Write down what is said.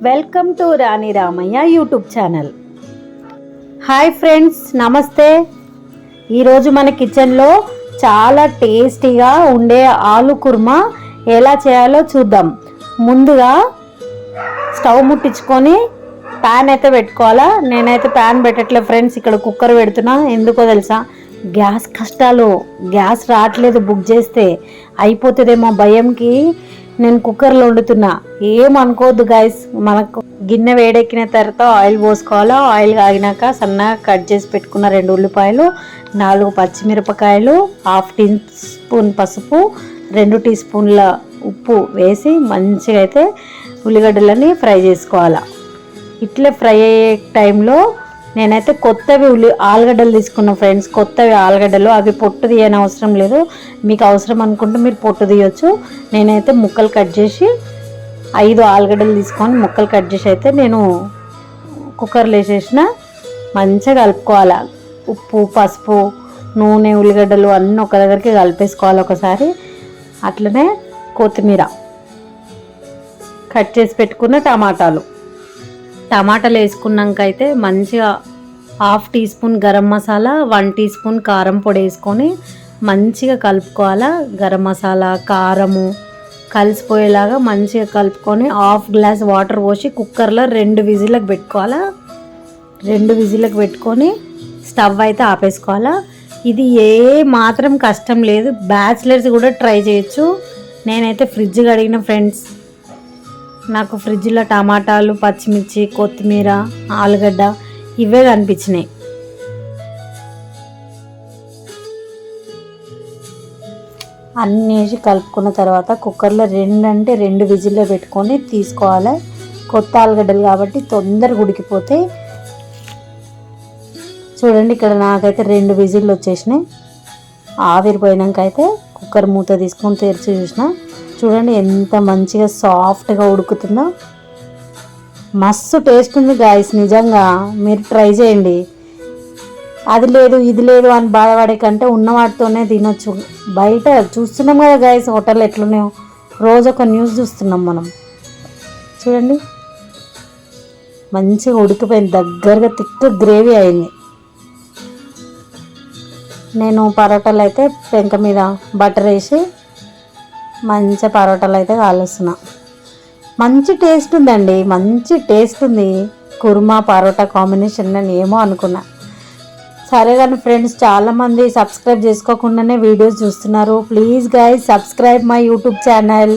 Welcome to Rani Ramayya YouTube channel. Hi friends, నమస్తే. ఈరోజు మన కిచెన్లో చాలా టేస్టీగా ఉండే ఆలు కుర్మా ఎలా చేయాలో చూద్దాం. ముందుగా స్టవ్ ముట్టించుకొని ప్యాన్ అయితే పెట్టుకోవాలా. నేనైతే ప్యాన్ పెట్టట్లే ఫ్రెండ్స్, ఇక్కడ కుక్కర్ పెడుతున్నా. ఎందుకో తెలుసా, గ్యాస్ కష్టాలు. గ్యాస్ రావట్లేదు, బుక్ చేస్తే అయిపోతుందేమో భయంకి నేను కుక్కర్లో వండుతున్నా. ఏమనుకోవద్దు గైస్. మనకు గిన్నె వేడెక్కిన తర్వాత ఆయిల్ పోసుకోవాలా. ఆయిల్ కాగినాక సన్నగా కట్ చేసి పెట్టుకున్న 2 ఉల్లిపాయలు, 4 పచ్చిమిరపకాయలు, 1/2 టీ స్పూన్ పసుపు, 2 టీ స్పూన్ల ఉప్పు వేసి మంచిగా అయితే ఉల్లిగడ్డలని ఫ్రై చేసుకోవాలా. ఇట్లే ఫ్రై అయ్యే టైంలో నేనైతే కొత్తవి ఆలుగడ్డలు తీసుకున్నా ఫ్రెండ్స్. కొత్తవి ఆలుగడ్డలు, అవి పొట్టు తీయని అవసరం లేదు. మీకు అవసరం అనుకుంటే మీరు పొట్టు తీయొచ్చు. నేనైతే ముక్కలు కట్ చేసి 5 ఆలుగడ్డలు తీసుకొని ముక్కలు కట్ చేసి అయితే నేను కుక్కర్లో వేసేసిన. మంచిగా కలుపుకోవాలి. ఉప్పు, పసుపు, నూనె, ఉల్లిగడ్డలు అన్నీ ఒక దగ్గరికి కలిపేసుకోవాలి ఒకసారి. అట్లనే కొత్తిమీర, కట్ చేసి పెట్టుకున్న టమాటాలు వేసుకున్నాక అయితే మంచిగా 1/2 teaspoon garam masala, 1 teaspoon కారం పొడి వేసుకొని మంచిగా కలుపుకోవాలా. గరం మసాలా, కారము కలిసిపోయేలాగా మంచిగా కలుపుకొని 1/2 గ్లాస్ వాటర్ పోసి కుక్కర్లో 2 విజిల్లకు పెట్టుకోవాలా. 2 విజిల్లకు పెట్టుకొని స్టవ్ అయితే ఆపేసుకోవాలా. ఇది ఏ మాత్రం కష్టం లేదు, బ్యాచిలర్స్ కూడా ట్రై చేయొచ్చు. నేనైతే ఫ్రిడ్జ్ కడిగిన ఫ్రెండ్స్. నాకు ఫ్రిడ్జ్లో టమాటాలు, పచ్చిమిర్చి, కొత్తిమీర, ఆలుగడ్డ ఇవే కనిపించినాయి. అన్నీ వేసి కలుపుకున్న తర్వాత కుక్కర్లో 2 విజిల్లో పెట్టుకొని తీసుకోవాలి. కొత్త ఆలుగడ్డలు కాబట్టి తొందరగా ఉడికిపోతాయి. చూడండి, ఇక్కడ నాకైతే 2 విజిల్లు వచ్చేసినాయి. ఆవిరిపోయినాక అయితే కుక్కర్ మూత తీసుకొని తెరిచి చూసిన. చూడండి ఎంత మంచిగా సాఫ్ట్గా ఉడుకుతుందో. మస్తు టేస్ట్ ఉంది గాయస్. నిజంగా మీరు ట్రై చేయండి. అది లేదు ఇది లేదు అని బాధపడే కంటే ఉన్న వాటితోనే తినొచ్చు. బయట చూస్తున్నాం కదా గాయస్, హోటల్ ఎట్లున్నాయో. రోజు ఒక న్యూస్ చూస్తున్నాం మనం. చూడండి మంచిగా ఉడికిపోయింది, దగ్గరగా థిక్ గ్రేవీ అయింది. నేను పరోటాలు అయితే పెంక మీద బటర్ వేసి మంచిగా పరోటాలు అయితే కాలుస్తున్నా. మంచి టేస్ట్ ఉందండి, మంచి టేస్ట్ ఉంది. కుర్మా పరోటా కాంబినేషన్ నేను ఏమో అనుకున్నా. సరే కానీ ఫ్రెండ్స్, చాలామంది సబ్స్క్రైబ్ చేసుకోకుండానే వీడియోస్ చూస్తున్నారు. Please guys, subscribe my YouTube channel.